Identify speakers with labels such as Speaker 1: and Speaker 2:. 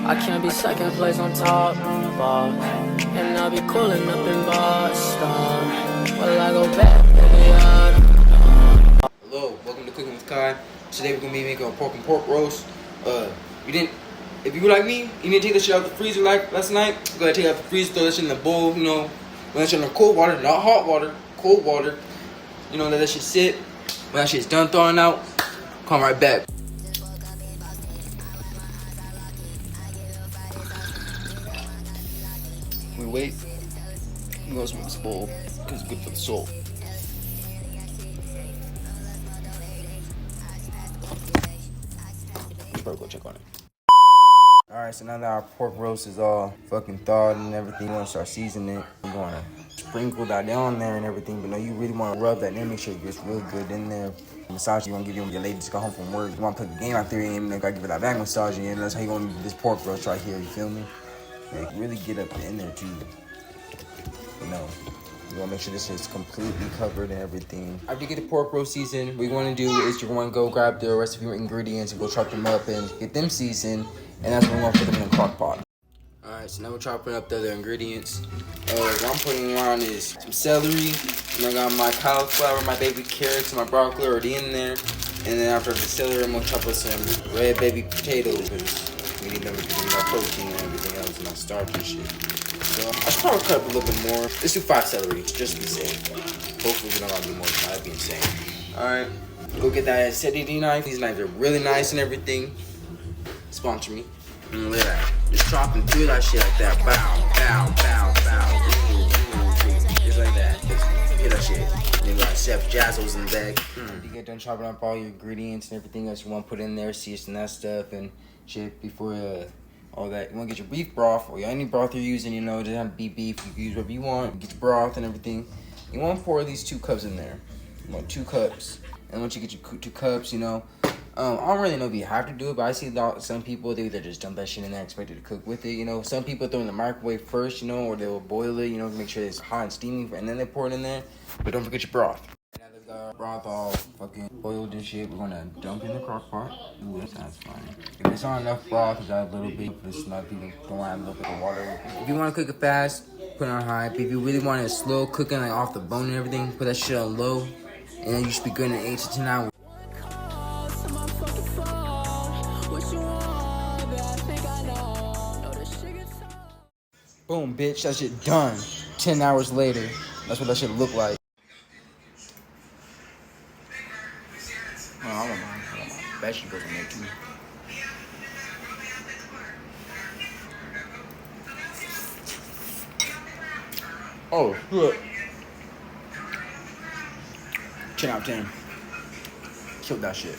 Speaker 1: I can't be second place on top, boss. And I'll be cooling up in Boston. Will I go back, nigga?
Speaker 2: Hello, welcome to Cooking with Kai. Today we're gonna be making a pork roast. If you like me, you need to take that shit out the freezer like last night. Go ahead, take it out the freezer, throw that shit in the bowl, you know. When that shit in the cold water, not hot water, cold water. You know, let that shit sit. When that shit's done thawing out, come right back. We wait. I'm gonna smoke this bowl because it's good for the soul. Probably go check on it. Alright, so now that our pork roast is all fucking thawed and everything, we're gonna start seasoning it. We're gonna sprinkle that down there and everything, but no, you really wanna rub that in, make sure it gets real good in there. Massage, you wanna give your lady to go home from work. You wanna put the game out there and you gotta give her that back massage, and that's how you wanna do this pork roast right here, you feel me? Like, really get up in there too. You know, you wanna make sure this is completely covered and everything. After you get the pork roast seasoned, what you wanna do is you're gonna go grab the rest of your ingredients and go chop them up and get them seasoned, and that's when we're gonna put them in a crock pot. Alright, so now we're chopping up the other ingredients. What I'm putting on is some celery, and I got my cauliflower, my baby carrots, and my broccoli already in there. And then after the celery, I'm gonna chop up some red baby potatoes, because we need them to give our protein and everything else, and our starch and shit. So I should probably cut up a little bit more. Let's do 5 celery, just to be safe. Hopefully we don't gotta do more, that'd be insane. Alright, go get that acetylene knife. These knives are really nice and everything. Sponsor me. And look at that. Just chopping through that shit like that. Bow, bow, bow, bow. Just like that. Just hit that shit. And you got Chef Jazzles in the bag. You get done chopping up all your ingredients and everything else you want to put in there, season that stuff and shit before all that. You want to get your beef broth or any broth you're using, you know, it doesn't have to be beef. You can use whatever you want. Get your broth and everything. You want to pour these 2 cups in there. You want 2 cups. And once you get your 2 cups, you know, I don't really know if you have to do it, but I see some people, they either just dump that shit in there and expect it to cook with it, you know. Some people throw it in the microwave first, you know, or they'll boil it, you know, to make sure it's hot and steamy, and then they pour it in there. But don't forget your broth. Now that we got our broth all fucking boiled and shit, we're gonna dump in the crock pot. Ooh, that sounds fine. If it's not enough broth, you got a little bit. If it's not, you don't add a little bit of water. If you wanna cook it fast, put it on high. But if you really want it slow cooking, like off the bone and everything, put that shit on low. And then you should be good in 8 to 10 hours. Boom, bitch, that shit done. 10 hours later, that's what that shit look like. Oh, I don't mind. Bet she goes in there too. Oh, look. 10 out of 10. Killed that shit.